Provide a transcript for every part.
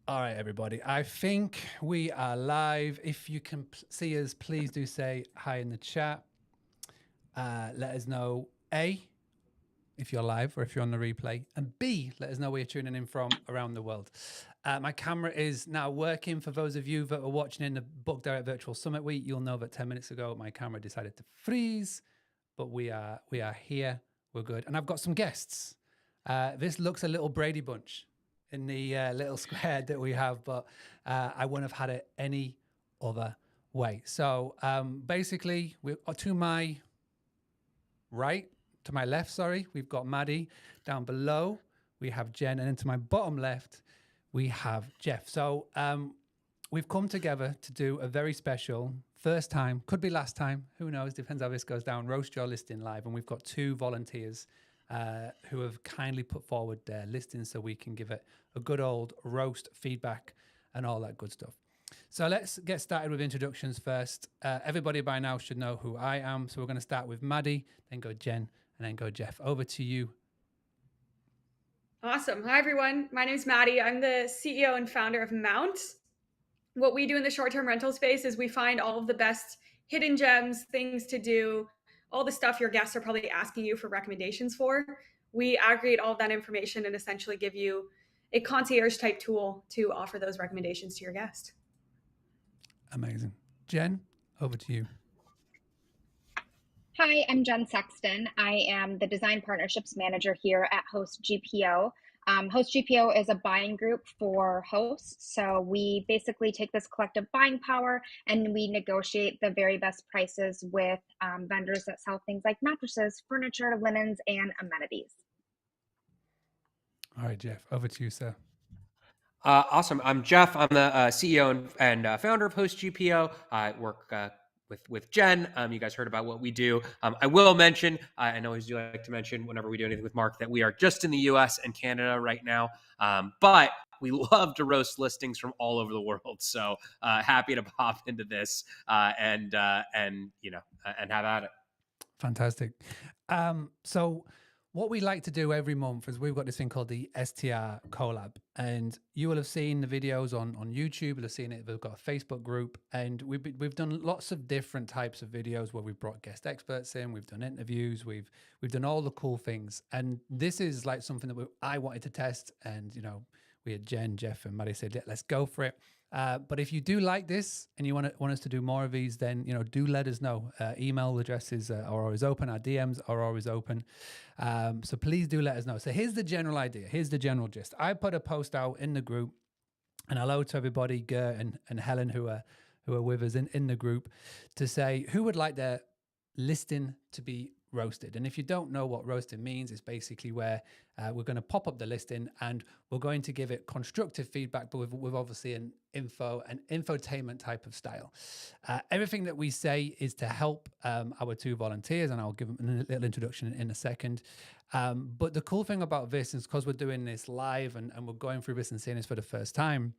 All right, everybody. I think we are live. If you can see us, please do say hi in the chat. Let us know A, if you're live or if you're on the replay, and B, let us know where you're tuning in from around the world. My camera is now working. For those of you that are watching in the Book Direct Virtual Summit Week, you'll know that 10 minutes ago my camera decided to freeze, but we are here. We're good, and I've got some guests. This looks a little Brady Bunch in the little square that we have, but I wouldn't have had it any other way. So basically, to my right, to my left, sorry, we've got Maddie. Down below, we have Jen, and then to my bottom left, we have Jeff. So we've come together to do a very special first time, could be last time, who knows, depends how this goes down, Roast Your Listing Live. And we've got two volunteers who have kindly put forward their listings so we can give it a good old roast feedback and all that good stuff. So let's get started with introductions first. Everybody by now should know who I am. So we're going to start with Maddie, then go Jen, and then go Jeff. Over to you. Awesome. Hi, everyone. My name is Maddie. I'm the CEO and founder of Mount. What we do in the short-term rental space is we find all of the best hidden gems, things to do, all the stuff your guests are probably asking you for recommendations for. We aggregate all of that information and essentially give you a concierge type tool to offer those recommendations to your guest. Amazing. Jen, over to you. Hi, I'm Jen Sexton. I am the Design Partnerships Manager here at Host GPO. Host GPO is a buying group for hosts. So we basically take this collective buying power and we negotiate the very best prices with vendors that sell things like mattresses, furniture, linens, and amenities. All right, Jeff, over to you, sir. Awesome. I'm Jeff. I'm the CEO and founder of Host GPO. I work with Jen. You guys heard about what we do. I will mention, I always do like to mention whenever we do anything with Mark, that we are just in the US and Canada right now. But we love to roast listings from all over the world. So happy to pop into this and have at it. Fantastic. So what we like to do every month is we've got this thing called the STR collab, and you will have seen the videos on YouTube. You'll have seen it. We've got a Facebook group, and we've done lots of different types of videos where we've brought guest experts in. We've done interviews. We've done all the cool things, and this is like something that I wanted to test, and we had Jen, Jeff, and Maddie said, let's go for it. But if you do like this and you want us to do more of these, then do let us know. Email addresses are always open. Our DMs are always open. So please do let us know. So here's the general idea. Here's the general gist. I put a post out in the group, and hello to everybody, Gert and Helen, who are with us in the group, to say who would like their listing to be roasted. And if you don't know what roasting means, it's basically where we're going to pop up the listing and we're going to give it constructive feedback, but with obviously an infotainment type of style. Everything that we say is to help our two volunteers, and I'll give them a little introduction in a second. But the cool thing about this is because we're doing this live and we're going through this and seeing this for the first time,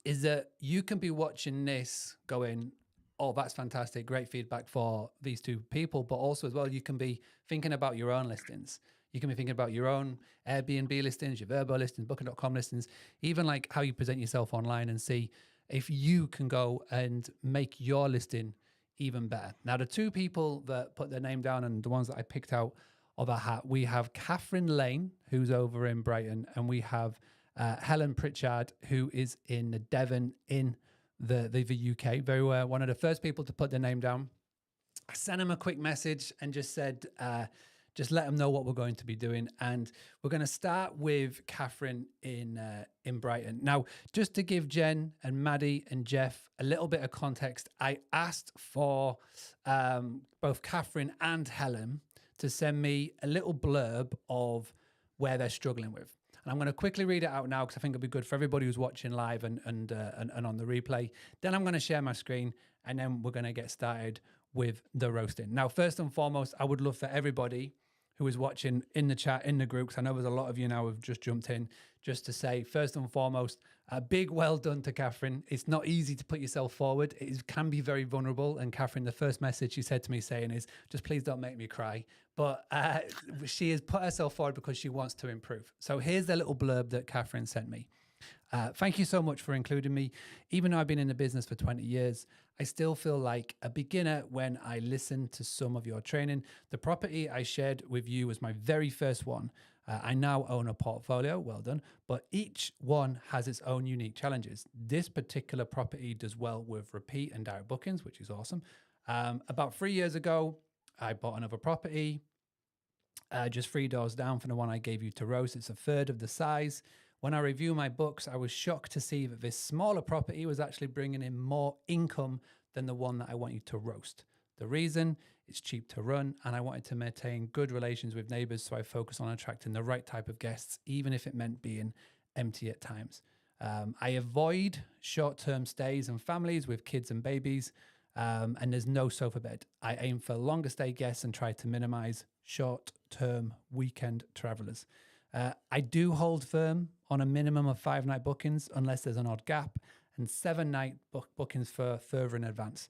is that you can be watching this going, oh, that's fantastic, great feedback for these two people. But also as well, you can be thinking about your own listings. You can be thinking about your own Airbnb listings, your Vrbo listings, Booking.com listings, even like how you present yourself online, and see if you can go and make your listing even better. Now, the two people that put their name down and the ones that I picked out of a hat, we have Catherine Lane, who's over in Brighton, and we have Helen Pritchard, who is in Devon in the UK. Very one of the first people to put their name down. I sent him a quick message and just said, just let them know what we're going to be doing. And we're going to start with Catherine in Brighton. Now, just to give Jen and Maddie and Jeff a little bit of context, I asked for both Catherine and Helen to send me a little blurb of where they're struggling with. And I'm going to quickly read it out now because I think it'll be good for everybody who's watching live and on the replay. Then I'm going to share my screen, and then we're going to get started with the roasting. Now, first and foremost, I would love for everybody who is watching in the chat, in the group, because I know there's a lot of you now who've just jumped in, just to say, first and foremost, a big well done to Catherine. It's not easy to put yourself forward. It can be very vulnerable. And Catherine, the first message she said to me saying is, just please don't make me cry. But she has put herself forward because she wants to improve. So here's the little blurb that Catherine sent me. Thank you so much for including me. Even though I've been in the business for 20 years, I still feel like a beginner when I listen to some of your training. The property I shared with you was my very first one. I now own a portfolio, well done, but each one has its own unique challenges. This particular property does well with repeat and direct bookings, which is awesome. About 3 years ago, I bought another property just 3 doors down from the one I gave you to roast. It's a third of the size. When I review my books, I was shocked to see that this smaller property was actually bringing in more income than the one that I want you to roast. The reason, it's cheap to run, and I wanted to maintain good relations with neighbors, so I focus on attracting the right type of guests, even if it meant being empty at times. I avoid short-term stays and families with kids and babies, and there's no sofa bed. I aim for longer stay guests and try to minimize short-term weekend travelers. I do hold firm on a minimum of 5-night bookings unless there's an odd gap, and 7-night bookings for further in advance.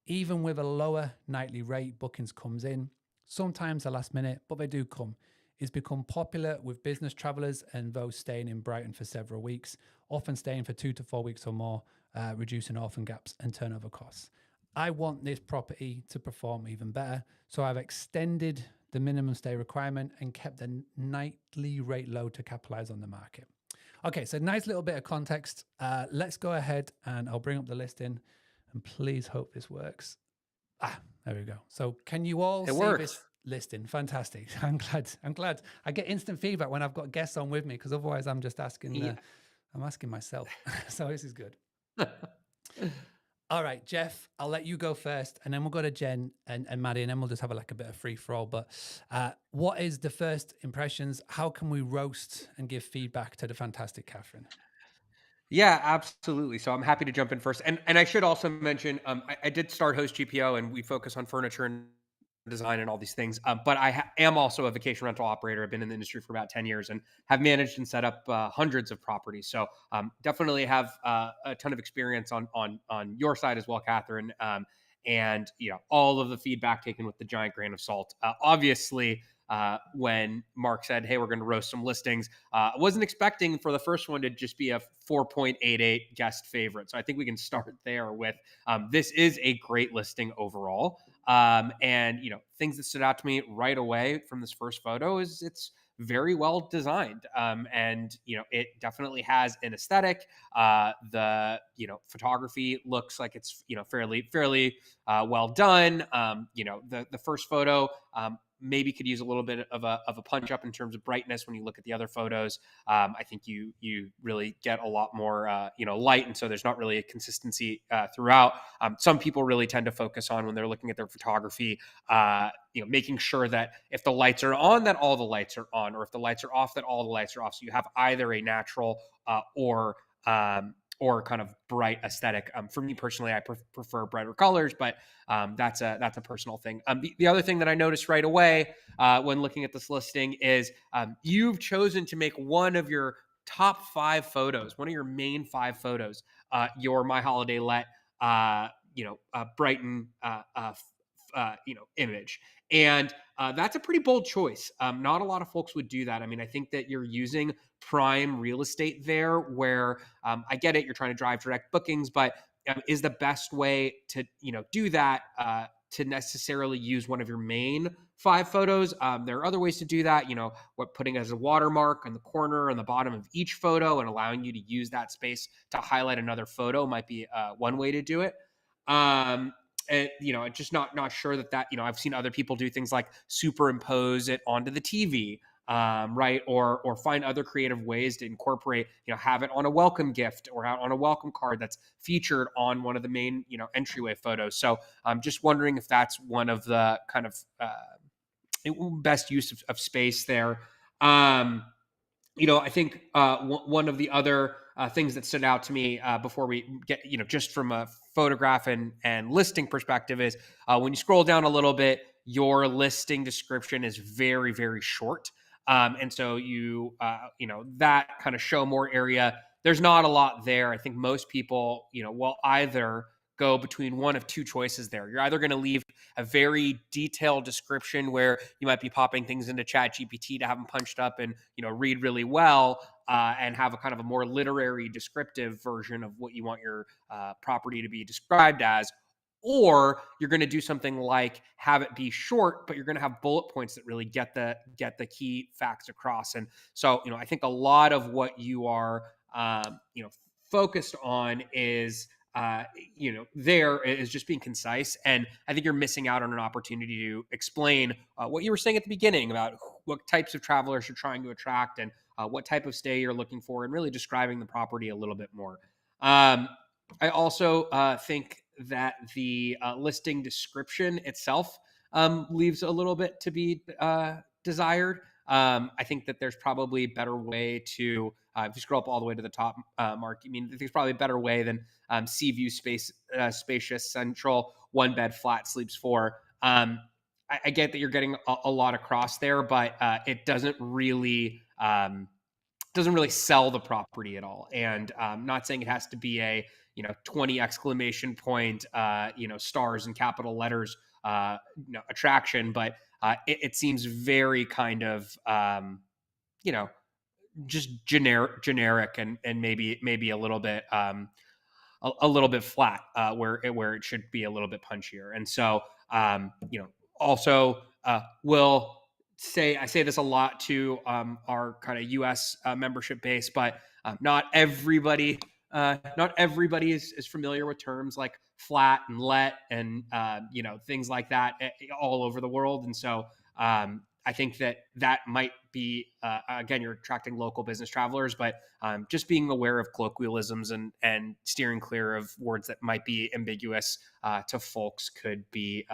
Even with a lower nightly rate, bookings comes in. Sometimes a last minute, but they do come. It's become popular with business travelers and those staying in Brighton for several weeks, often staying for 2 to 4 weeks or more, reducing orphan gaps and turnover costs. I want this property to perform even better, so I've extended the minimum stay requirement and kept the nightly rate low to capitalize on the market. Okay, so nice little bit of context. Let's go ahead and I'll bring up the listing and please hope this works. There we go. So can you all see this listing? Fantastic. I'm glad. I get instant feedback when I've got guests on with me, because otherwise I'm just asking, I'm asking myself. So this is good. All right, Jeff, I'll let you go first, and then we'll go to Jen and Maddie, and then we'll just have a bit of free for all. But what is the first impressions? How can we roast and give feedback to the fantastic Catherine? Yeah, absolutely. So I'm happy to jump in first. And I should also mention, I did start Host GPO, and we focus on furniture and design and all these things. But I am also a vacation rental operator. I've been in the industry for about 10 years and have managed and set up hundreds of properties. So definitely have a ton of experience on your side as well, Catherine. And all of the feedback taken with the giant grain of salt. Obviously, when Mark said, "Hey, we're going to roast some listings," I wasn't expecting for the first one to just be a 4.88 guest favorite. So I think we can start there with this is a great listing overall. And things that stood out to me right away from this first photo is it's very well designed. And it definitely has an aesthetic. The photography looks like it's fairly well done. The first photo maybe could use a little bit of a punch up in terms of brightness. When you look at the other photos, I think you really get a lot more light, and so there's not really a consistency throughout. Some people really tend to focus on when they're looking at their photography, making sure that if the lights are on, that all the lights are on, or if the lights are off, that all the lights are off. So you have either a natural or kind of bright aesthetic. For me personally, I prefer brighter colors, but that's a personal thing. The other thing that I noticed right away when looking at this listing is you've chosen to make one of your top 5 photos, one of your main 5 photos, your My Holiday Let, Brighton, image. And that's a pretty bold choice. Not a lot of folks would do that. I mean, I think that you're using prime real estate there where I get it. You're trying to drive direct bookings, but is the best way to, do that to necessarily use one of your main 5 photos. There are other ways to do that, putting as a watermark in the corner on the bottom of each photo and allowing you to use that space to highlight another photo might be one way to do it. And, just not sure that, I've seen other people do things like superimpose it onto the TV, right? Or find other creative ways to incorporate, have it on a welcome gift or out on a welcome card that's featured on one of the main, entryway photos. So I'm just wondering if that's one of the kind of best use of space there. I think one of the other things that stood out to me before we get, just from a photograph and listing perspective is when you scroll down a little bit, your listing description is very, very short. And so that kind of show more area. There's not a lot there. I think most people, will either go between one of two choices there. You're either going to leave a very detailed description where you might be popping things into ChatGPT to have them punched up and, read really well, and have a kind of a more literary descriptive version of what you want your property to be described as. Or you're going to do something like have it be short, but you're going to have bullet points that really get the key facts across. And so, I think a lot of what you are, focused on is, there is just being concise. And I think you're missing out on an opportunity to explain what you were saying at the beginning about what types of travelers you're trying to attract and what type of stay you're looking for, and really describing the property a little bit more. I also think that the listing description itself leaves a little bit to be desired. I think that there's probably a better way to, if you scroll up all the way to the top, Mark, I think there's probably a better way than sea view spacious, central, one bed, flat, sleeps 4. I get that you're getting a lot across there, but it doesn't really sell the property at all. And not saying it has to be a 20 exclamation point, stars and capital letters, attraction, but it seems very kind of, just generic and maybe a little bit, a little bit flat, where it should be a little bit punchier. And so, also, will say, I say this a lot to our kind of US membership base, but not everybody is familiar with terms like flat and let and things like that all over the world. And so I think that might be again, you're attracting local business travelers, but just being aware of colloquialisms and steering clear of words that might be ambiguous to folks could be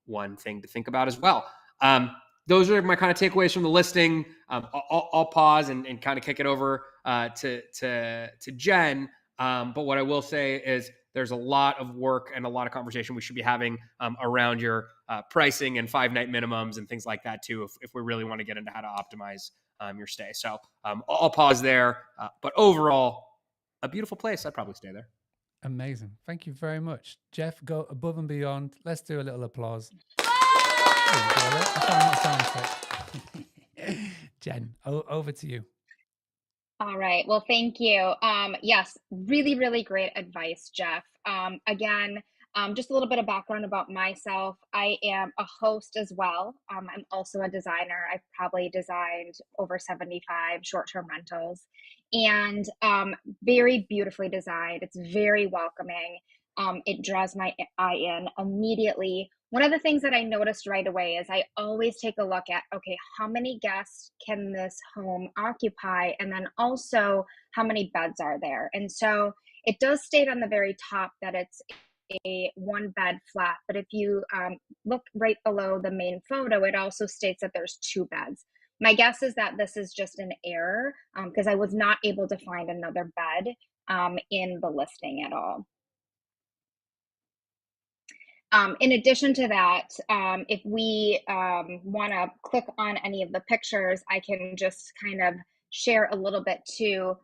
one thing to think about as well. Those are my kind of takeaways from the listing. I'll pause and kind of kick it over to Jen. But what I will say is there's a lot of work and a lot of conversation we should be having around your pricing and 5-night minimums and things like that too, if we really want to get into how to optimize your stay. So I'll pause there. But overall, a beautiful place. I'd probably stay there. Amazing. Thank you very much. Jeff, go above and beyond. Let's do a little applause. Jen, over to you. All right. Well, thank you. Yes, really, really great advice, Jeff. Again, just a little bit of background about myself. I am a host as well. I'm also a designer. I've probably designed over 75 short-term rentals, and very beautifully designed. It's very welcoming. It draws my eye in immediately. One of the things that I noticed right away is I always take a look at, okay, how many guests can this home occupy? And then also how many beds are there? And so it does state on the very top that it's a 1-bed flat, but if you look right below the main photo, it also states that there's 2 beds. My guess is that this is just an error because I was not able to find another bed in the listing at all. In addition to that, if we want to click on any of the pictures, I can just kind of share a little bit too.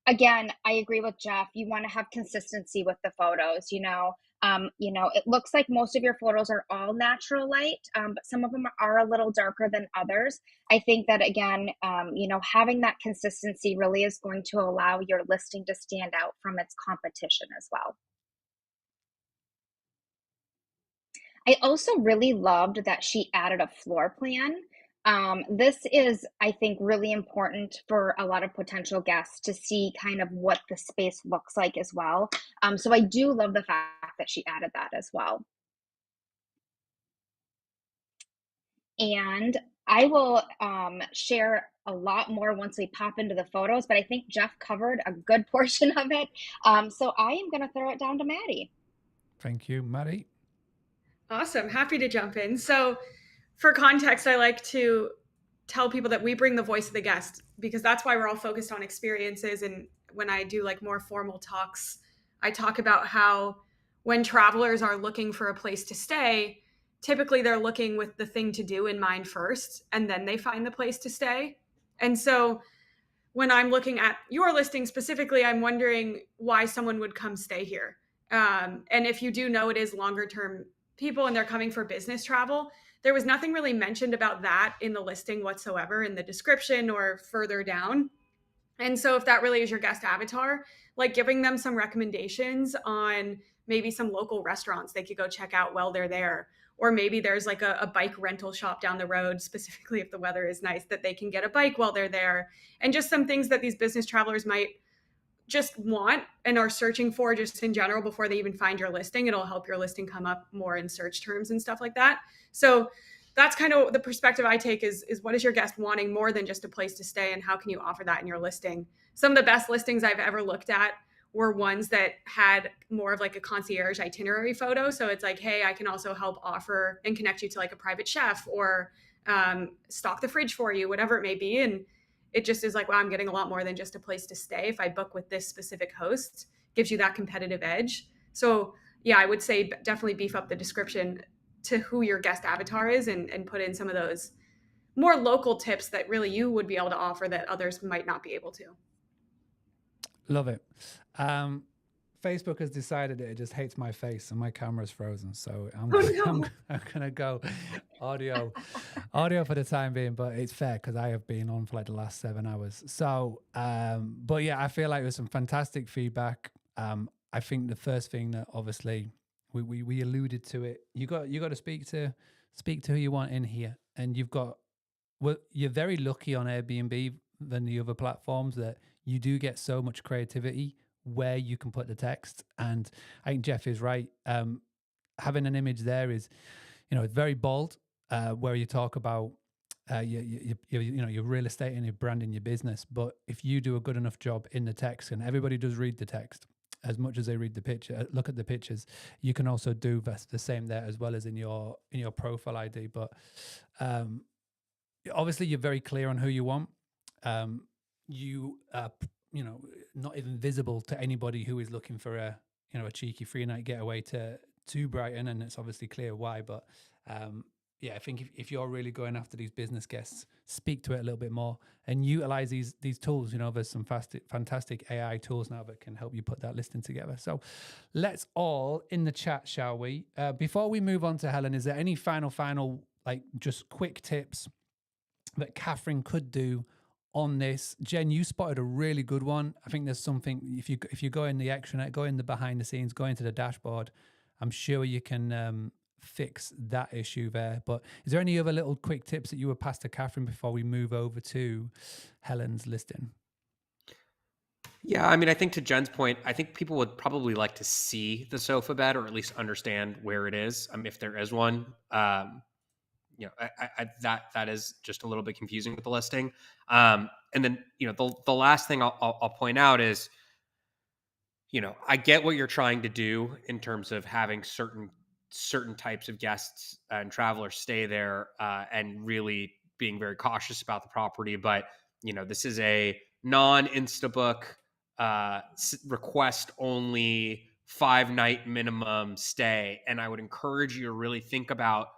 Again, I agree with Jeff. You want to have consistency with the photos. It looks like most of your photos are all natural light, but some of them are a little darker than others. I think that again, having that consistency really is going to allow your listing to stand out from its competition as well. I also really loved that she added a floor plan. This is, I think, really important for a lot of potential guests to see kind of what the space looks like as well. So I do love the fact that she added that as well. And I will share a lot more once we pop into the photos, but I think Jeff covered a good portion of it. So I am going to throw it down to Maddie. Thank you, Maddie. Awesome. Happy to jump in. So for context, I like to tell people that we bring the voice of the guest because that's why we're all focused on experiences. And when I do like more formal talks, I talk about how when travelers are looking for a place to stay, typically they're looking with the thing to do in mind first, and then they find the place to stay. And so when I'm looking at your listing specifically, I'm wondering why someone would come stay here. And if you do know it is longer term people and they're coming for business travel, there was nothing really mentioned about that in the listing whatsoever in the description or further down. And so if that really is your guest avatar, like giving them some recommendations on maybe some local restaurants they could go check out while they're there. Or maybe there's like a bike rental shop down the road, specifically if the weather is nice, that they can get a bike while they're there. And just some things that these business travelers might just want and are searching for just in general before they even find your listing. It'll help your listing come up more in search terms and stuff like that. So that's kind of the perspective I take is what is your guest wanting more than just a place to stay, and how can you offer that in your listing? Some of the best listings I've ever looked at were ones that had more of like a concierge itinerary photo. So it's like, hey, I can also help offer and connect you to like a private chef, or stock the fridge for you, whatever it may be. And it just is like, wow, I'm getting a lot more than just a place to stay. If I book with this specific host, gives you that competitive edge. So yeah, I would say definitely beef up the description to who your guest avatar is, and put in some of those more local tips that really you would be able to offer that others might not be able to. Love it. Facebook has decided it just hates my face and my camera's frozen. So I'm going to go audio for the time being, but it's fair because I have been on for like the last 7 hours. So, but yeah, I feel like there's some fantastic feedback. I think the first thing that obviously we alluded to it, you got to speak to who you want in here. And you're very lucky on Airbnb than the other platforms that you do get so much creativity where you can put the text. And I think Jeff is right. Having an image there is, it's very bold, where you talk about your real estate and your branding, your business. But if you do a good enough job in the text, and everybody does read the text as much as they read the picture, look at the pictures, you can also do the same there as well as in your profile ID. But obviously you're very clear on who you want. You not even visible to anybody who is looking for a cheeky 3-night getaway to Brighton, and it's obviously clear why. But yeah, I think if you're really going after these business guests, speak to it a little bit more and utilize these tools. There's some fantastic AI tools now that can help you put that listing together. So let's all in the chat, shall we? Before we move on to Helen, is there any final like just quick tips that Catherine could do on this? Jen, you spotted a really good one. I think there's something, if you go in the extranet, go in the behind the scenes, go into the dashboard, I'm sure you can fix that issue there. But is there any other little quick tips that you would pass to Catherine before we move over to Helen's listing? Yeah, I mean, I think to Jen's point, I think people would probably like to see the sofa bed, or at least understand where it is, if there is one. That is just a little bit confusing with the listing. And then, the last thing I'll point out is, I get what you're trying to do in terms of having certain types of guests and travelers stay there, and really being very cautious about the property. But, this is a non-Instabook request only 5-night minimum stay. And I would encourage you to really think about,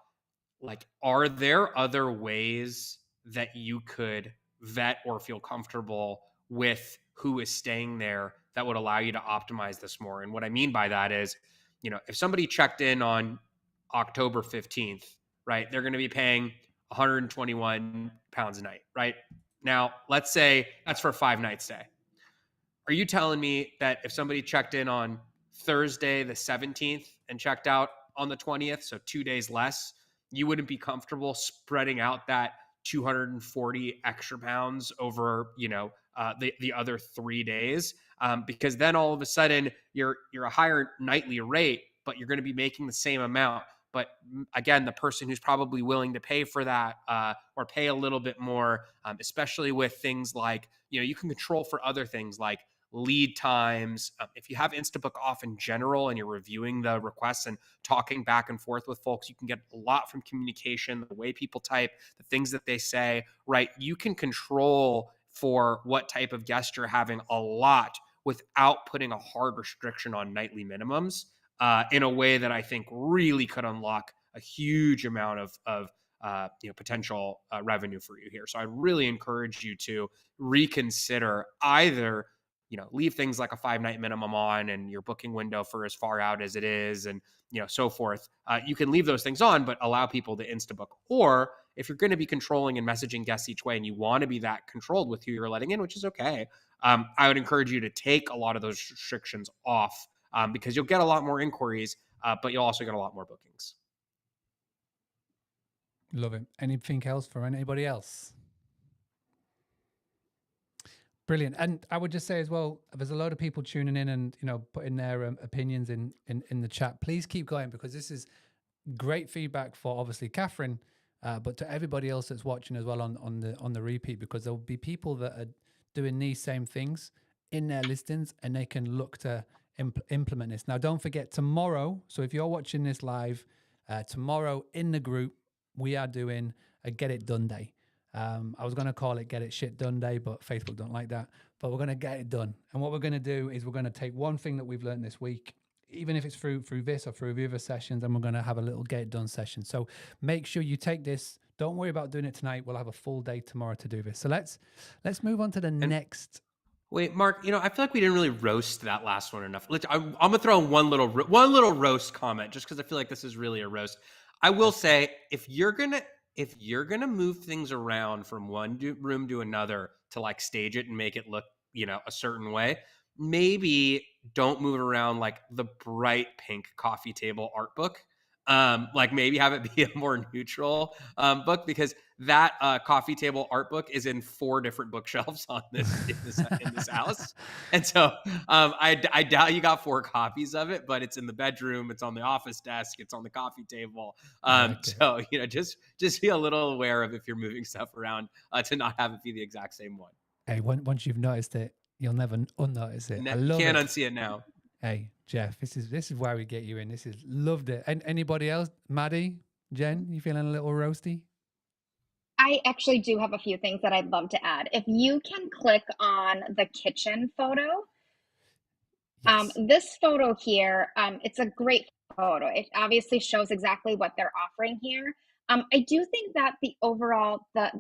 like, are there other ways that you could vet or feel comfortable with who is staying there that would allow you to optimize this more? And what I mean by that is, if somebody checked in on October 15th, right, they're going to be paying 121 pounds a night, right? Now, let's say that's for a 5-night stay. Are you telling me that if somebody checked in on Thursday, the 17th, and checked out on the 20th, so 2 days less, you wouldn't be comfortable spreading out that 240 extra pounds over, the other 3 days? Because then all of a sudden you're a higher nightly rate, but you're going to be making the same amount. But again, the person who's probably willing to pay for that, or pay a little bit more, especially with things like, you can control for other things like lead times. If you have Instabook off in general and you're reviewing the requests and talking back and forth with folks, you can get a lot from communication, the way people type, the things that they say, right? You can control for what type of guest you're having a lot without putting a hard restriction on nightly minimums, in a way that I think really could unlock a huge amount of potential revenue for you here. So I really encourage you to reconsider either leave things like a 5-night minimum on and your booking window for as far out as it is, and so forth. You can leave those things on, but allow people to instabook. Or if you're going to be controlling and messaging guests each way and you want to be that controlled with who you're letting in, which is okay, I would encourage you to take a lot of those restrictions off, because you'll get a lot more inquiries, but you'll also get a lot more bookings. Love it. Anything else for anybody else? Brilliant. And I would just say as well, there's a lot of people tuning in and putting their opinions in the chat. Please keep going, because this is great feedback for obviously Catherine, but to everybody else that's watching as well on the repeat, because there'll be people that are doing these same things in their listings and they can look to implement this. Now, don't forget tomorrow. So if you're watching this live, tomorrow in the group, we are doing a Get It Done Day. I was going to call it Get It Shit Done Day, but Facebook don't like that. But we're going to get it done. And what we're going to do is we're going to take one thing that we've learned this week, even if it's through this or through the other sessions, and we're going to have a little Get It Done session. So make sure you take this. Don't worry about doing it tonight. We'll have a full day tomorrow to do this. So let's move on to the next. Wait, Mark, I feel like we didn't really roast that last one enough. I'm going to throw in one little roast comment, just because I feel like this is really a roast. I will say, if you're gonna move things around from one room to another to like stage it and make it look, a certain way, maybe don't move it around like the bright pink coffee table art book. Like maybe have it be a more neutral book, because that coffee table art book is in 4 different bookshelves in this house, and so I doubt you got 4 copies of it, but it's in the bedroom, it's on the office desk, it's on the coffee table. So just be a little aware of if you're moving stuff around to not have it be the exact same one. Hey, once you've noticed it, you'll never unnotice it. I love you can't it. unsee it now. Hey, Jeff, this is why we get you in. Loved it. And anybody else? Maddie, Jen, you feeling a little roasty? I actually do have a few things that I'd love to add. If you can click on the kitchen photo, Yes. this photo here, it's a great photo. It obviously shows exactly what they're offering here. I do think that the overall, the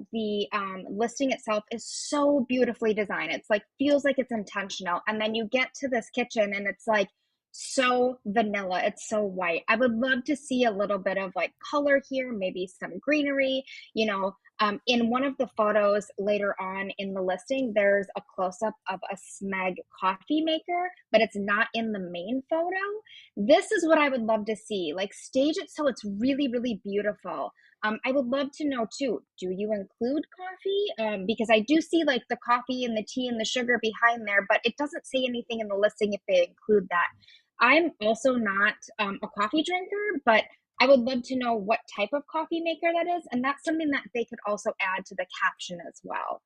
listing itself is so beautifully designed. It's like, feels like it's intentional. And then you get to this kitchen and it's like so vanilla. It's so white. I would love to see a little bit of like color here, maybe some greenery, in one of the photos later on in the listing, there's a close-up of a Smeg coffee maker, but it's not in the main photo. This is what I would love to see. Like, stage it so it's really, really beautiful. I would love to know too, do you include coffee? Because I do see like the coffee and the tea and the sugar behind there, but it doesn't say anything in the listing if they include that. I'm also not a coffee drinker, but I would love to know what type of coffee maker that is. And that's something that they could also add to the caption as well.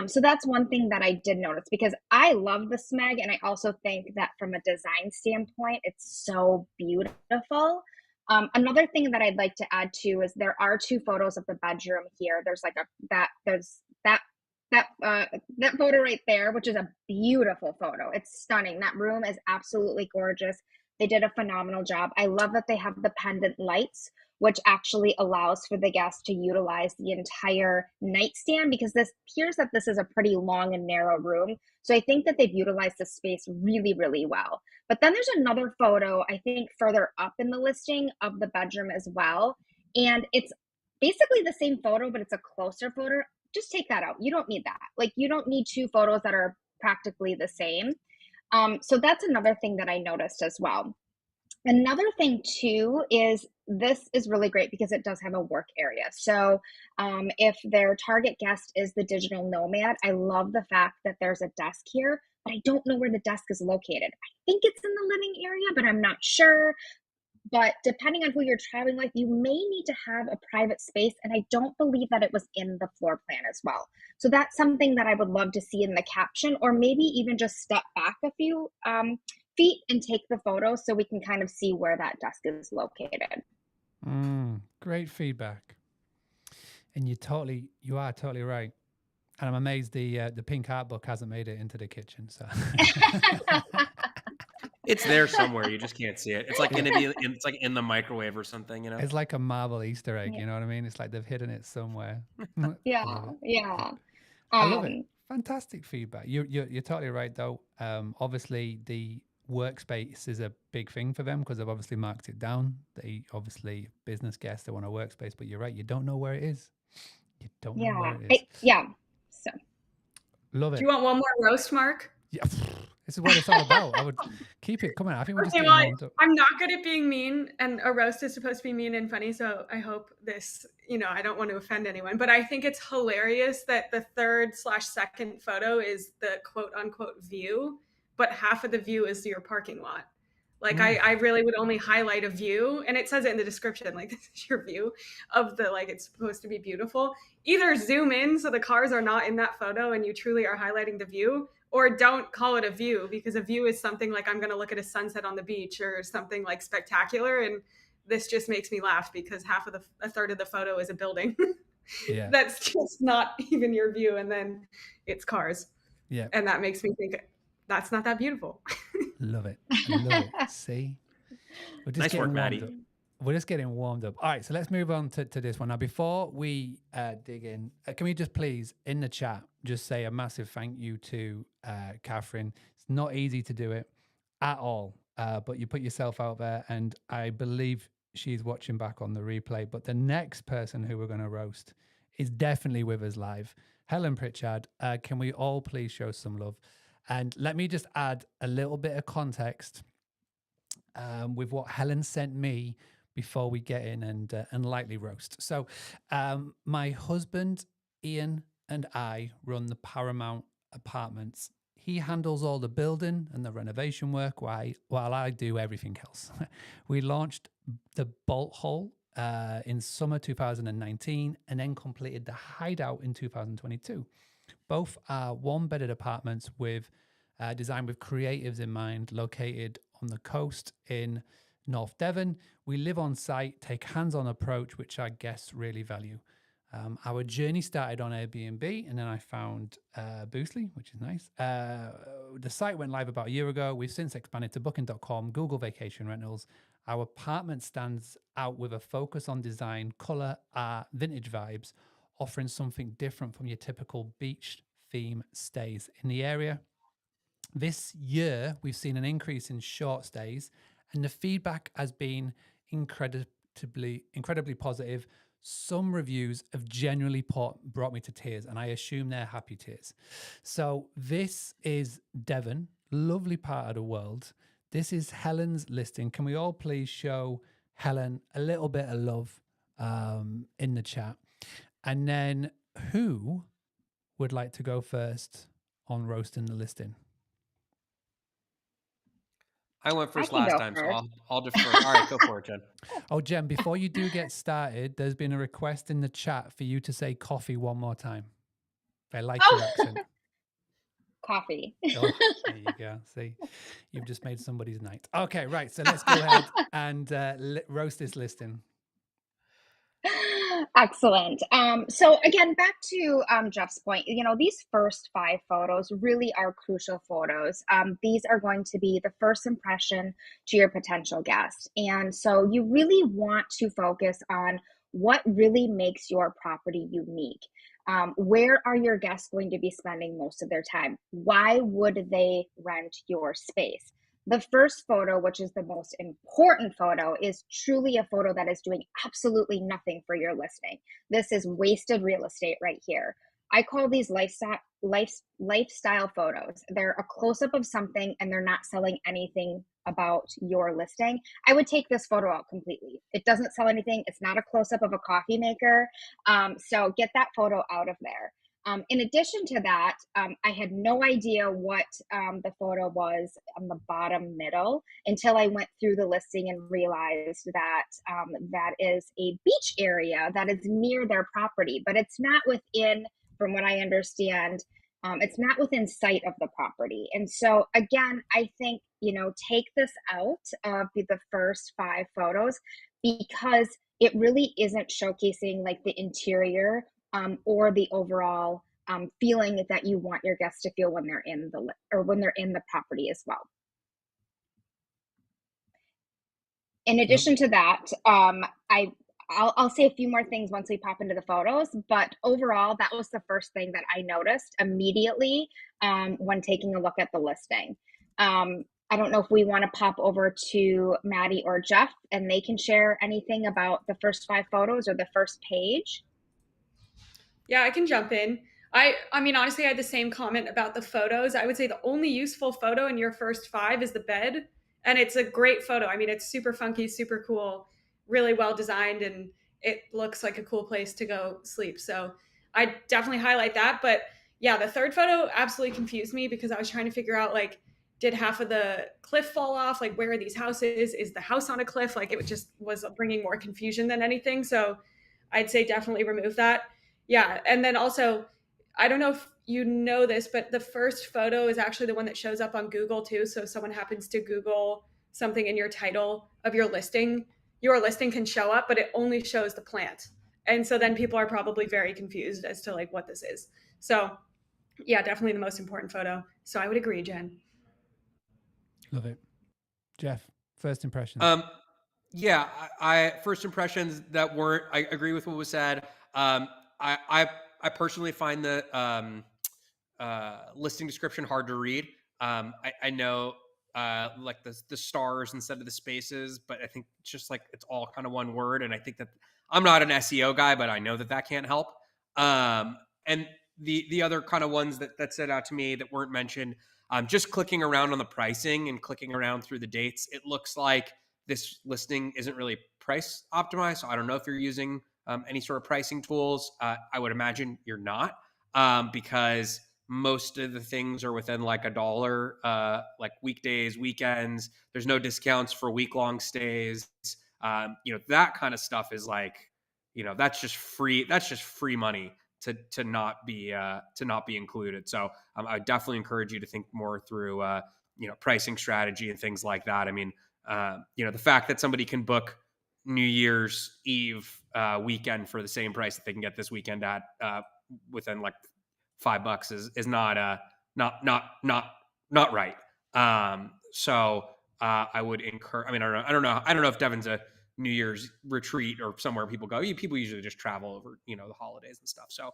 So that's one thing that I did notice, because I love the Smeg. And I also think that from a design standpoint, it's so beautiful. Another thing that I'd like to add too is there are 2 photos of the bedroom here. There's like that photo right there, which is a beautiful photo. It's stunning. That room is absolutely gorgeous. They did a phenomenal job. I love that they have the pendant lights, which actually allows for the guests to utilize the entire nightstand, because this appears that this is a pretty long and narrow room. So I think that they've utilized the space really, really well. But then there's another photo, I think, further up in the listing of the bedroom as well. And it's basically the same photo, but it's a closer photo. Just take that out. You don't need that. Like, you don't need 2 photos that are practically the same. So that's another thing that I noticed as well. Another thing too is this is really great because it does have a work area. So if their target guest is the digital nomad, I love the fact that there's a desk here, but I don't know where the desk is located. I think it's in the living area, but I'm not sure. But depending on who you're traveling with, you may need to have a private space. And I don't believe that it was in the floor plan as well. So that's something that I would love to see in the caption, or maybe even just step back a few feet and take the photo so we can kind of see where that desk is located. Great feedback. And you are totally right. And I'm amazed the pink art book hasn't made it into the kitchen. So It's there somewhere. You just can't see it. It's like it's like in the microwave or something, It's like a Marvel Easter egg, you know what I mean? It's like they've hidden it somewhere. Yeah. I love it. Fantastic feedback. You're totally right though. Obviously the workspace is a big thing for them because they've obviously marked it down. They obviously business guests, they want a workspace, but you're right, you don't know where it is. You don't know where it is. Yeah. So Love Do it. you want one more roast, Mark? Yeah, this is what it's all about. I would keep it coming. I think we're just Okay, getting well, warmed up. I'm not good at being mean, and a roast is supposed to be mean and funny. So I hope this, I don't want to offend anyone, but I think it's hilarious that the third/second photo is the quote unquote view, but half of the view is your parking lot. Like I really would only highlight a view, and it says it in the description, like this is your view of the, like it's supposed to be beautiful. Either zoom in so the cars are not in that photo and you truly are highlighting the view, or don't call it a view, because a view is something like I'm going to look at a sunset on the beach or something like spectacular. And this just makes me laugh because a third of the photo is a building. Yeah. That's just not even your view. And then it's cars. Yeah. And that makes me think that's not that beautiful. Love it. I love it. See? We're just Nice work, getting warmed Maddie. up. We're just getting warmed up. All right, so let's move on to this one. Now, before we dig in, can we just please, in the chat, just say a massive thank you to Catherine. It's not easy to do it at all, but you put yourself out there, and I believe she's watching back on the replay. But the next person who we're going to roast is definitely with us live. Helen Pritchard, can we all please show some love? And let me just add a little bit of context with what Helen sent me before we get in and lightly roast. So my husband, Ian, and I run the Paramount Apartments. He handles all the building and the renovation work while I do everything else. We launched the Bolt Hole in summer 2019 and then completed the Hideout in 2022. Both are one-bedded apartments with designed with creatives in mind, located on the coast in North Devon. We live on site, take hands-on approach, which our guests really value. Our journey started on Airbnb, and then I found Boostly, which is nice. The site went live about a year ago. We've since expanded to Booking.com, Google Vacation Rentals. Our apartment stands out with a focus on design, color, art, vintage vibes, offering something different from your typical beach theme stays in the area. This year, we've seen an increase in short stays, and the feedback has been incredibly positive. Some reviews have genuinely brought me to tears, and I assume they're happy tears. So this is Devon, lovely part of the world. This is Helen's listing. Can we all please show Helen a little bit of love in the chat? And then who would like to go first on roasting the listing? I went first I can last go time, first. so I'll defer. All right, go for it, Jen. Oh, Jen, before you do get started, there's been a request in the chat for you to say coffee one more time. I like your accent. Coffee. Oh, there you go. See, you've just made somebody's night. Okay, right. So let's go ahead and roast this listing. Excellent. So again, back to Jeff's point, these first 5 photos really are crucial photos. These are going to be the first impression to your potential guest. And so you really want to focus on what really makes your property unique. Where are your guests going to be spending most of their time? Why would they rent your space? The first photo, which is the most important photo, is truly a photo that is doing absolutely nothing for your listing. This is wasted real estate right here. I call these lifestyle photos. They're a close-up of something and they're not selling anything about your listing. I would take this photo out completely. It doesn't sell anything. It's not a close-up of a coffee maker. So get that photo out of there. In addition to that, I had no idea what the photo was on the bottom middle until I went through the listing and realized that that is a beach area that is near their property, but it's not within, from what I understand, it's not within sight of the property. And so again, I think, take this out of the first 5 photos because it really isn't showcasing like the interior or the overall feeling that you want your guests to feel when they're in the property as well. In addition to that, I'll say a few more things once we pop into the photos, but overall, that was the first thing that I noticed immediately when taking a look at the listing. I don't know if we want to pop over to Maddie or Jeff, and they can share anything about the first 5 photos or the first page. Yeah, I can jump in. I mean, honestly, I had the same comment about the photos. I would say the only useful photo in your first 5 is the bed, and it's a great photo. I mean, it's super funky, super cool, really well designed, and it looks like a cool place to go sleep. So I definitely highlight that. But yeah, the third photo absolutely confused me because I was trying to figure out, like, did half of the cliff fall off? Like, where are these houses? Is the house on a cliff? Like, it just was bringing more confusion than anything. So I'd say definitely remove that. Yeah. And then also, I don't know if you know this, but the first photo is actually the one that shows up on Google too. So if someone happens to Google something in your title of your listing can show up, but it only shows the plant. And so then people are probably very confused as to like what this is. So yeah, definitely the most important photo. So I would agree, Jen. Love it. Jeff, first impressions. Yeah, I first impressions that weren't. I agree with what was said. I personally find the listing description hard to read. I know like the stars instead of the spaces, but I think it's just like it's all kind of one word. And I think that I'm not an SEO guy, but I know that can't help. And the other kind of ones that stood out to me that weren't mentioned, just clicking around on the pricing and clicking around through the dates, it looks like this listing isn't really price optimized. So I don't know if you're using any sort of pricing tools. I would imagine you're not, because most of the things are within like $1, like weekdays, weekends. There's no discounts for week-long stays. That kind of stuff is like, that's just free. That's just free money to not be included. So I would definitely encourage you to think more through pricing strategy and things like that. I mean, the fact that somebody can book New Year's Eve weekend for the same price that they can get this weekend at within like $5 is not right. So I would encourage. I mean, I don't know if Devon's a New Year's retreat or somewhere people go. People usually just travel over the holidays and stuff. So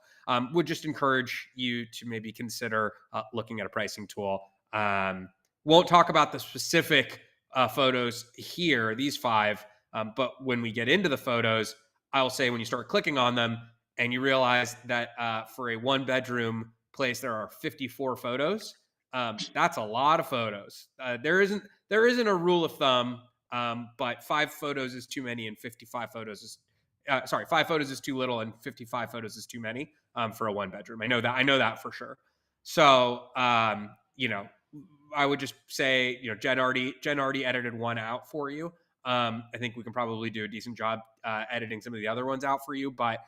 would just encourage you to maybe consider looking at a pricing tool. Won't talk about the specific photos here, these 5. But when we get into the photos, I'll say when you start clicking on them and you realize that for a 1-bedroom place, there are 54 photos. That's a lot of photos. There isn't a rule of thumb, but 5 photos is too many and 55 photos is 5 photos is too little and 55 photos is too many for a 1-bedroom. I know that for sure. So, I would just say, Jen already edited one out for you. I think we can probably do a decent job editing some of the other ones out for you. But,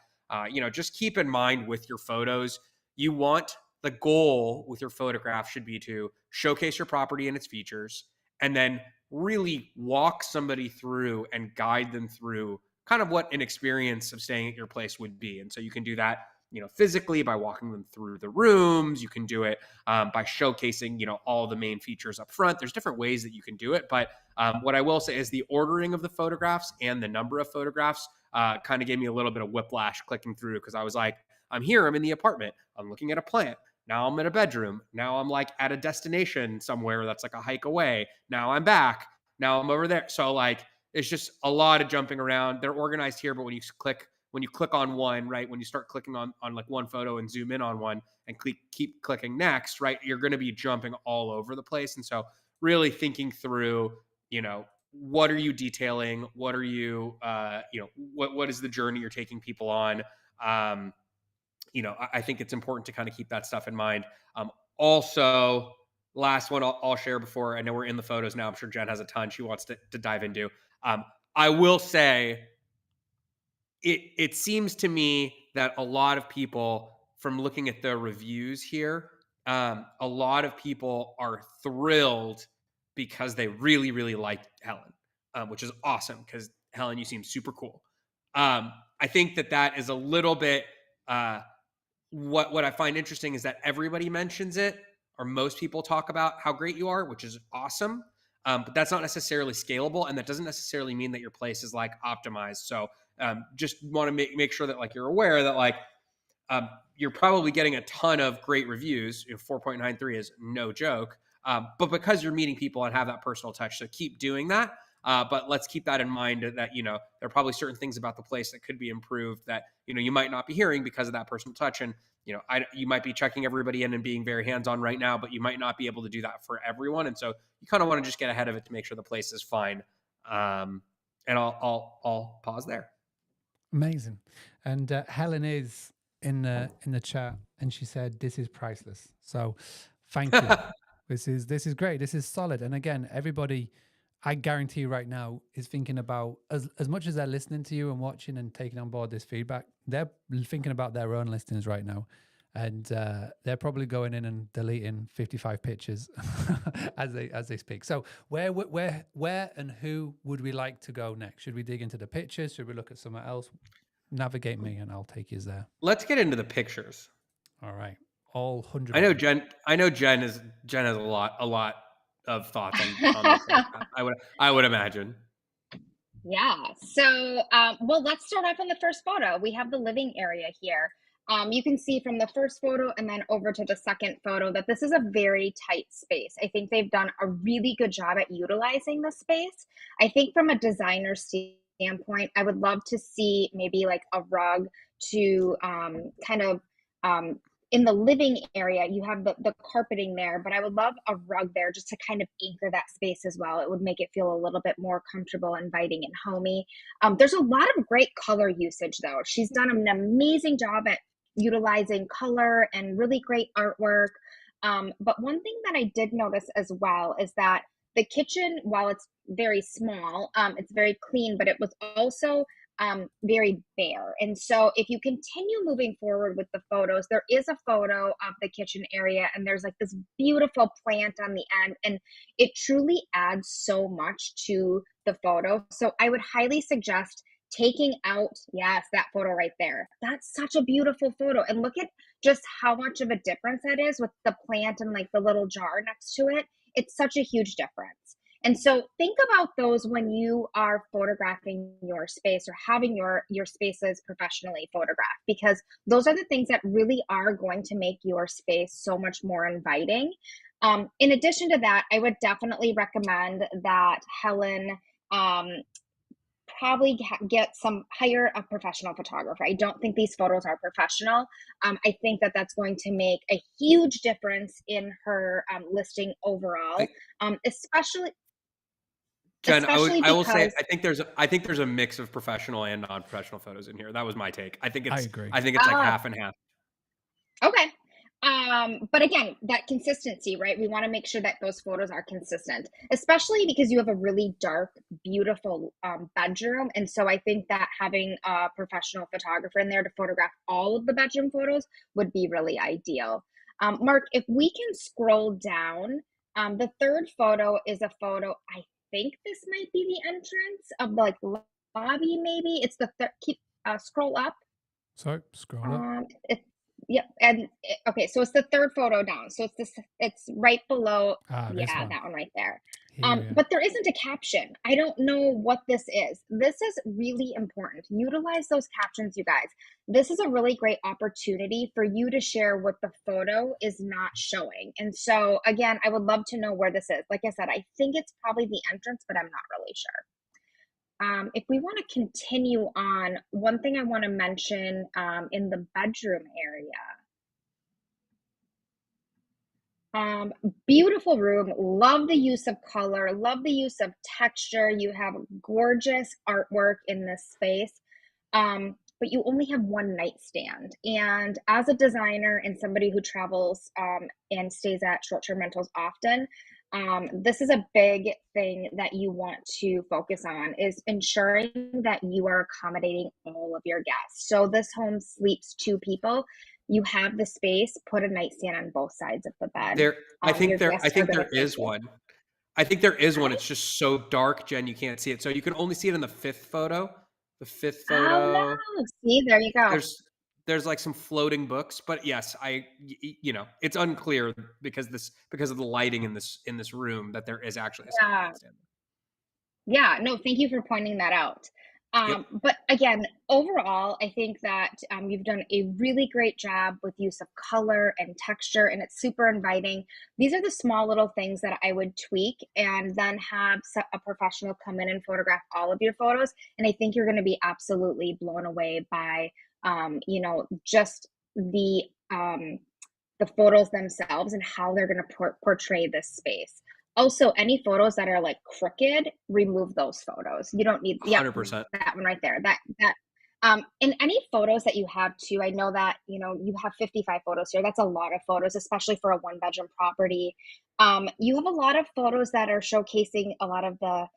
just keep in mind with your photos, the goal with your photograph should be to showcase your property and its features, and then really walk somebody through and guide them through kind of what an experience of staying at your place would be. And so you can do that physically by walking them through the rooms. You can do it by showcasing, all the main features up front. There's different ways that you can do it. But what I will say is the ordering of the photographs and the number of photographs kind of gave me a little bit of whiplash clicking through, because I was like, I'm here, I'm in the apartment, I'm looking at a plant. Now I'm in a bedroom. Now I'm like at a destination somewhere that's like a hike away. Now I'm back. Now I'm over there. So like, it's just a lot of jumping around. They're organized here, but when you click on one, right, when you start clicking on like one photo and zoom in on one and keep clicking next, right, you're going to be jumping all over the place. And so really thinking through, what are you detailing? What are you, what is the journey you're taking people on? I think it's important to kind of keep that stuff in mind. Also, last one I'll share before, I know we're in the photos now. I'm sure Jen has a ton she wants to dive into. I will say, it seems to me that a lot of people, from looking at the reviews here, a lot of people are thrilled because they really, really like Helen, which is awesome, because Helen, you seem super cool. I think that is a little bit, what I find interesting is that everybody mentions it, or most people talk about how great you are, which is awesome. but that's not necessarily scalable, and that doesn't necessarily mean that your place is like optimized. So just want to make sure that like you're aware that like you're probably getting a ton of great reviews. 4.93 is no joke, but because you're meeting people and have that personal touch, so keep doing that. But let's keep that in mind that, there are probably certain things about the place that could be improved that, you might not be hearing because of that personal touch. And, you might be checking everybody in and being very hands-on right now, but you might not be able to do that for everyone. And so you kind of want to just get ahead of it to make sure the place is fine. And I'll pause there. Amazing. And Helen is in the chat, and she said, "This is priceless." So thank you. This is great. This is solid. And again, everybody, I guarantee you right now, is thinking about, as much as they're listening to you and watching and taking on board this feedback, they're thinking about their own listings right now. And they're probably going in and deleting 55 pictures as they speak. So where and who would we like to go next? Should we dig into the pictures? Should we look at somewhere else? Navigate me and I'll take you there. Let's get into the pictures. All right. All 100. I know Jen has a lot of thoughts on this. I would imagine. Yeah. So, well, let's start off on the first photo. We have the living area here. You can see from the first photo and then over to the second photo that this is a very tight space. I think they've done a really good job at utilizing the space. I think from a designer standpoint, I would love to see maybe like a rug to kind of in the living area. You have the carpeting there, but I would love a rug there just to kind of anchor that space as well. It would make it feel a little bit more comfortable, inviting, and homey. There's a lot of great color usage though. She's done an amazing job at utilizing color and really great artwork. But one thing that I did notice as well is that the kitchen, while it's very small, it's very clean, but it was also very bare. And so if you continue moving forward with the photos, there is a photo of the kitchen area and there's like this beautiful plant on the end, and it truly adds so much to the photo. So I would highly suggest taking out, yes, that photo right there. That's such a beautiful photo. And look at just how much of a difference that is with the plant and like the little jar next to it. It's such a huge difference. And so think about those when you are photographing your space or having your spaces professionally photographed, because those are the things that really are going to make your space so much more inviting. In addition to that, I would definitely recommend that Helen probably hire a professional photographer. I don't think these photos are professional. I think that that's going to make a huge difference in her listing overall, especially. Jen, I will say I think there's a mix of professional and non-professional photos in here. That was my take. I agree. I think it's like half and half. Okay. But again, that consistency, right? We want to make sure that those photos are consistent, especially because you have a really dark, beautiful bedroom. And so I think that having a professional photographer in there to photograph all of the bedroom photos would be really ideal. Mark, if we can scroll down, the third photo is a photo, I think this might be the entrance of the lobby, maybe. It's the scroll up. Sorry, scroll up. Yep. And okay, so it's the third photo down. So it's right below. Yeah, that one right there. But there isn't a caption. I don't know what this is. This is really important. Utilize those captions, you guys. This is a really great opportunity for you to share what the photo is not showing. And so again, I would love to know where this is. Like I said, I think it's probably the entrance, but I'm not really sure. If we want to continue on, one thing I want to mention in the bedroom area. Beautiful room. Love the use of color. Love the use of texture. You have gorgeous artwork in this space. But you only have one nightstand. And as a designer and somebody who travels and stays at short-term rentals often, this is a big thing that you want to focus on, is ensuring that you are accommodating all of your guests. So this home sleeps 2 people. You have the space, put a nightstand on both sides of the bed. I think there is one. I think there is one. It's just so dark, Jen, you can't see it. So you can only see it in the 5th photo. The 5th photo. Oh, no. See, there you go. there's like some floating books, but yes, you know, it's unclear because of the lighting in this room that there is actually a second Yeah. nightstand. Yeah, no, thank you for pointing that out. Yep. But again, overall, I think that you've done a really great job with use of color and texture, and it's super inviting. These are the small little things that I would tweak and then have a professional come in and photograph all of your photos. And I think you're going to be absolutely blown away by, you know, just the photos themselves and how they're going to portray this space. Also, any photos that are like crooked, remove those photos. You don't need, yep, 100%. that one right there. In any photos that you have too, I know that, you know, you have 55 photos here. That's a lot of photos, especially for a one bedroom property. You have a lot of photos that are showcasing a lot of the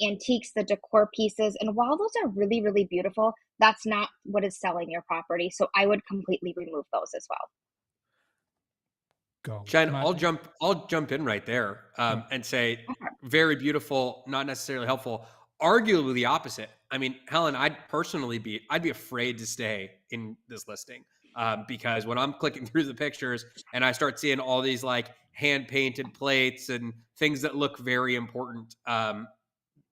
antiques, the decor pieces. And while those are really, really beautiful, that's not what is selling your property. So I would completely remove those as well. Go. Jen, Matt. I'll jump in right there Yeah. and say very beautiful, not necessarily helpful. Arguably the opposite. I mean, Helen, I'd be afraid to stay in this listing because when I'm clicking through the pictures and I start seeing all these like hand painted plates and things that look very important,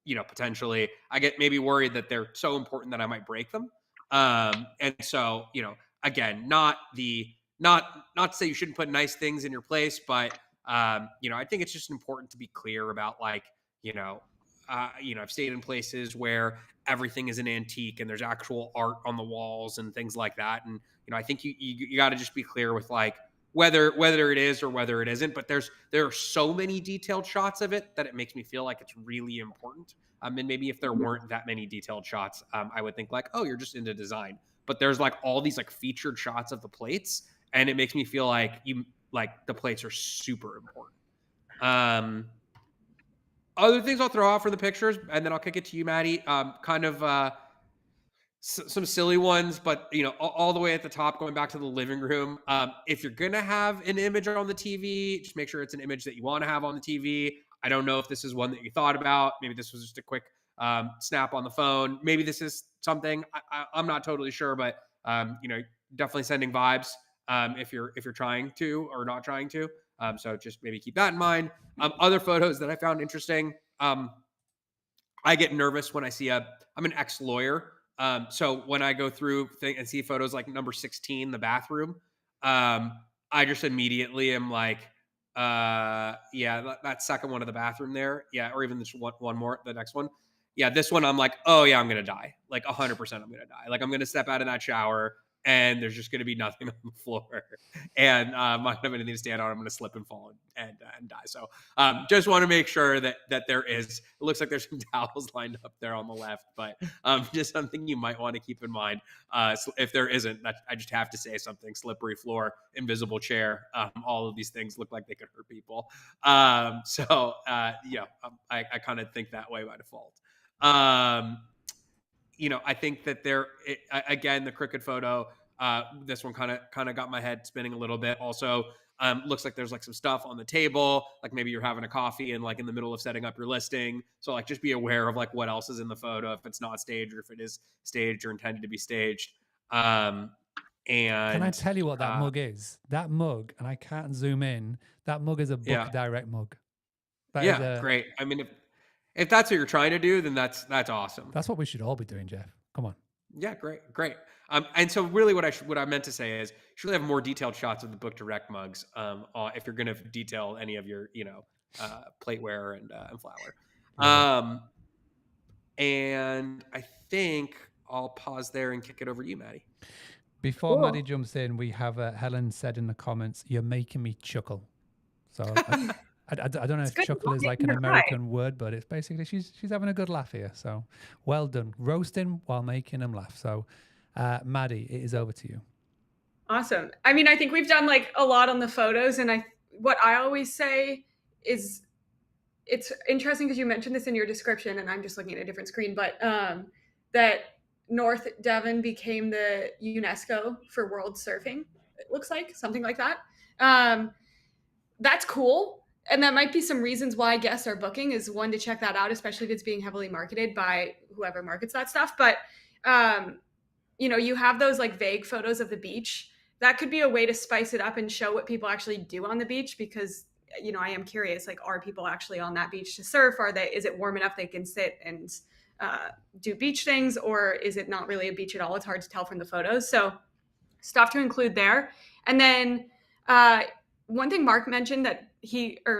you know, potentially I get maybe worried that they're so important that I might break them. And so, you know, again, not to say you shouldn't put nice things in your place, but you know, I think it's just important to be clear about like, you know, I've stayed in places where everything is an antique and there's actual art on the walls and things like that. And you know, I think you got to just be clear with like whether it is or whether it isn't. But there are so many detailed shots of it that it makes me feel like it's really important. And maybe if there weren't that many detailed shots, I would think like, oh, you're just into design. But there's like all these like featured shots of the plates, and it makes me feel like the plates are super important. Other things I'll throw out for the pictures, and then I'll kick it to you, Maddie. Some silly ones, but you know, all the way at the top, going back to the living room. If you're gonna have an image on the TV, just make sure it's an image that you want to have on the TV. I don't know if this is one that you thought about. Maybe this was just a quick snap on the phone. Maybe this is something I'm not totally sure, but you know, definitely sending vibes if you're trying to or not trying to. So just maybe keep that in mind. Other photos that I found interesting. I get nervous when I see I'm an ex-lawyer. So when I go through and see photos like number 16, the bathroom, I just immediately am like, yeah, that second one of the bathroom there. Yeah. Or even this one more, the next one. Yeah. This one, I'm like, oh yeah, I'm going to die. Like 100% I'm going to die. Like I'm going to step out of that shower and there's just going to be nothing on the floor, and I'm not going to have anything to stand on. I'm going to slip and fall and die. So just want to make sure that there is. It looks like there's some towels lined up there on the left, but just something you might want to keep in mind. So if there isn't, I just have to say something: slippery floor, invisible chair. All of these things look like they could hurt people. I kind of think that way by default. You know, I think that again, the crooked photo, this one kind of got my head spinning a little bit. Also, looks like there's like some stuff on the table, like maybe you're having a coffee and like in the middle of setting up your listing. So like, just be aware of like what else is in the photo, if it's not staged or if it is staged or intended to be staged. And can I tell you what that mug is? That mug, and I can't zoom in. That mug is a Book Direct mug. Great. I mean, if that's what you're trying to do, then that's awesome. That's what we should all be doing, Jeff. Come on. Yeah, great. And so really what I meant to say is you should really have more detailed shots of the Book Direct mugs if you're going to detail any of your, you know, plateware and flour. And I think I'll pause there and kick it over to you, Maddie. Before Maddie jumps in, we have Helen said in the comments, "You're making me chuckle." So I don't know if chuckle is like an American word, but it's basically she's having a good laugh here. So well done, roasting while making them laugh. So Maddie, it is over to you. Awesome. I mean, I think we've done like a lot on the photos, and what I always say is it's interesting because you mentioned this in your description, and I'm just looking at a different screen, but that North Devon became the UNESCO for World Surfing. It looks like something like that. That's cool. And that might be some reasons why guests are booking, is one, to check that out, especially if it's being heavily marketed by whoever markets that stuff. But you have those like vague photos of the beach. That could be a way to spice it up and show what people actually do on the beach, because I am curious, like, are people actually on that beach to surf? Is it warm enough they can sit and do beach things, or is it not really a beach at all? It's hard to tell from the photos. So stuff to include there. And then one thing Mark mentioned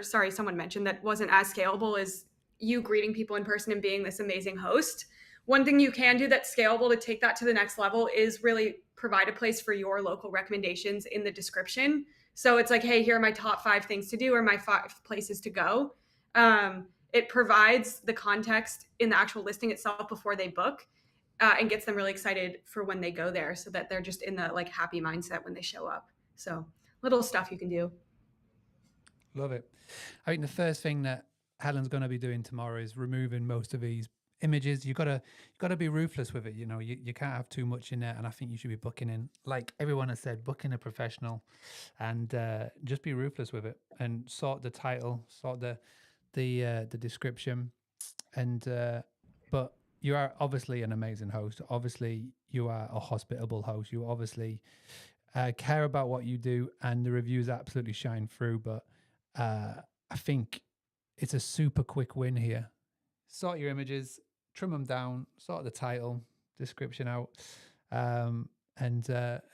someone mentioned that wasn't as scalable is you greeting people in person and being this amazing host. One thing you can do that's scalable to take that to the next level is really provide a place for your local recommendations in the description. So it's like, hey, here are my top 5 things to do, or my 5 places to go. It provides the context in the actual listing itself before they book, and gets them really excited for when they go there, so that they're just in the like happy mindset when they show up. So little stuff you can do. Love it. I think the first thing that Helen's going to be doing tomorrow is removing most of these images. You gotta be ruthless with it. You can't have too much in there, and I think you should be booking in, like everyone has said, booking a professional, and just be ruthless with it and sort the title, sort the description, and but you are obviously an amazing host. Obviously, you are a hospitable host. You obviously care about what you do, and the reviews absolutely shine through. But I think it's a super quick win here. Sort your images, trim them down, sort the title, description out, and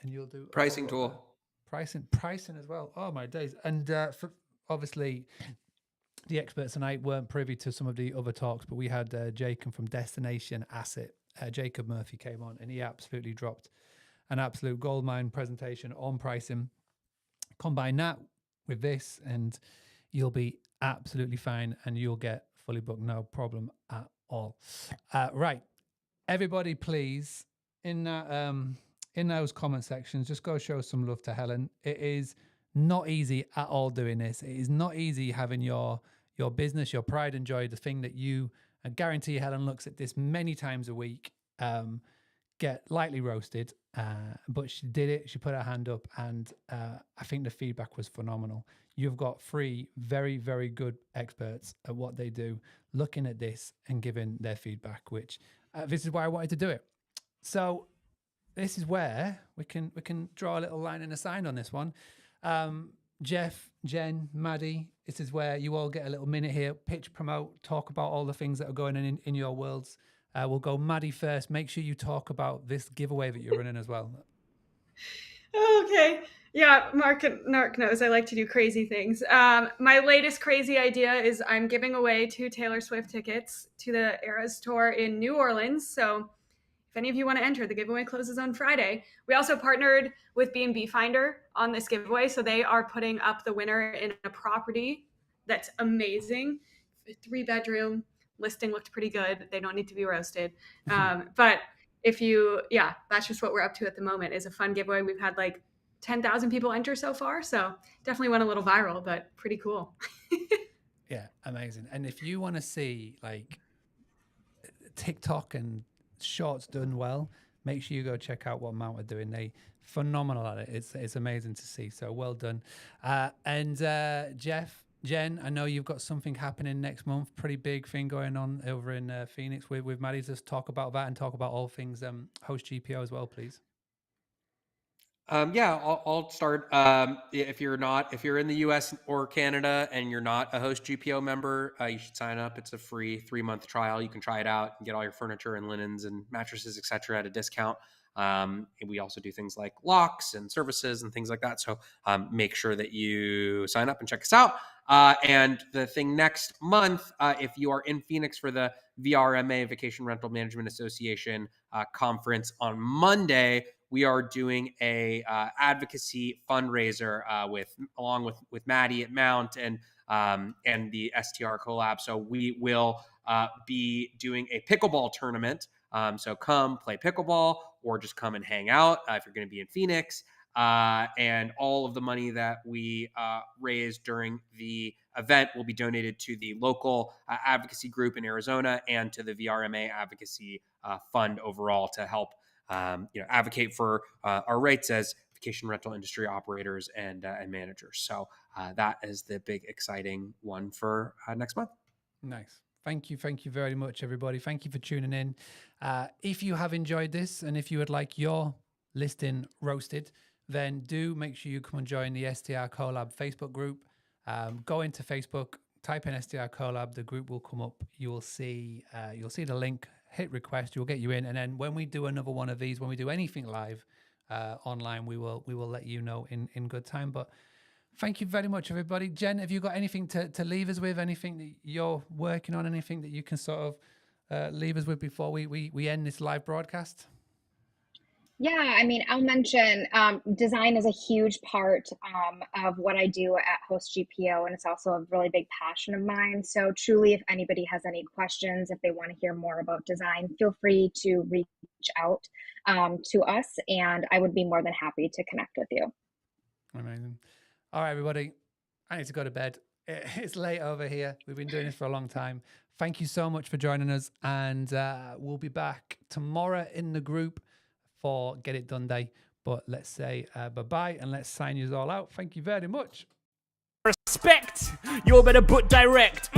you'll do Pricing tool. Pricing as well. Oh my days! And obviously, the experts tonight weren't privy to some of the other talks, but we had Jacob from Destination Asset. Jacob Murphy came on, and he absolutely dropped an absolute goldmine presentation on pricing. Combine that with this, and you'll be absolutely fine, and you'll get fully booked, no problem at all. Right, everybody, please, in those comment sections, just go show some love to Helen. It is not easy at all doing this. It is not easy having your business, your pride and joy, the thing that I guarantee Helen looks at this many times a week, get lightly roasted, but she did it. She put her hand up, and I think the feedback was phenomenal. You've got 3 very, very good experts at what they do looking at this and giving their feedback, which this is why I wanted to do it. So this is where we can draw a little line in the sand on this one. Jeff, Jen, Maddie, this is where you all get a little minute here, pitch, promote, talk about all the things that are going on in your worlds. We'll go Maddie first. Make sure you talk about this giveaway that you're running as well. Okay. Yeah, Mark knows I like to do crazy things. My latest crazy idea is I'm giving away 2 Taylor Swift tickets to the Eras Tour in New Orleans. So if any of you want to enter, the giveaway closes on Friday. We also partnered with B&B Finder on this giveaway. So they are putting up the winner in a property that's amazing. 3-bedroom listing, looked pretty good. They don't need to be roasted. But that's just what we're up to at the moment, is a fun giveaway. We've had like 10,000 people enter so far. So definitely went a little viral, but pretty cool. Yeah, amazing. And if you want to see like TikTok and shorts done well, make sure you go check out what Mount are doing. They phenomenal at it. It's amazing to see. So well done. And Jeff, Jen, I know you've got something happening next month. Pretty big thing going on over in Phoenix with Maddie. Just talk about that and talk about all things Host GPO as well, please. I'll start. If you're in the US or Canada and you're not a Host GPO member, you should sign up. It's a free 3-month trial. You can try it out and get all your furniture and linens and mattresses, etc., at a discount. And we also do things like locks and services and things like that. So make sure that you sign up and check us out. And the thing next month, if you are in Phoenix for the VRMA, Vacation Rental Management Association conference on Monday, we are doing a advocacy fundraiser along with Maddie at Mount and the STR collab. So we will be doing a pickleball tournament. So come play pickleball or just come and hang out if you're going to be in Phoenix. And all of the money that we raise during the event will be donated to the local advocacy group in Arizona and to the VRMA advocacy fund overall to help advocate for our rights as vacation rental industry operators and managers. So that is the big exciting one for next month. Nice. Thank you very much, everybody. Thank you for tuning in. If you have enjoyed this, and if you would like your listing roasted, then do make sure you come and join the STR Collab Facebook group. Go into Facebook, type in STR Collab, the group will come up. You'll see the link, hit request, you'll get you in. And then when we do another one of these, when we do anything live online, we will let you know in good time. But thank you very much, everybody. Jen, have you got anything to leave us with? Anything that you're working on? Anything that you can sort of leave us with before we end this live broadcast? Yeah, I mean, I'll mention design is a huge part of what I do at Host GPO, and it's also a really big passion of mine. So truly, if anybody has any questions, if they want to hear more about design, feel free to reach out to us, and I would be more than happy to connect with you. Amazing. All right, everybody, I need to go to bed. It's late over here. We've been doing this for a long time. Thank you so much for joining us, and we'll be back tomorrow in the group for Get It Done Day. But let's say bye-bye, and let's sign you all out. Thank you very much. Respect, you're better put direct.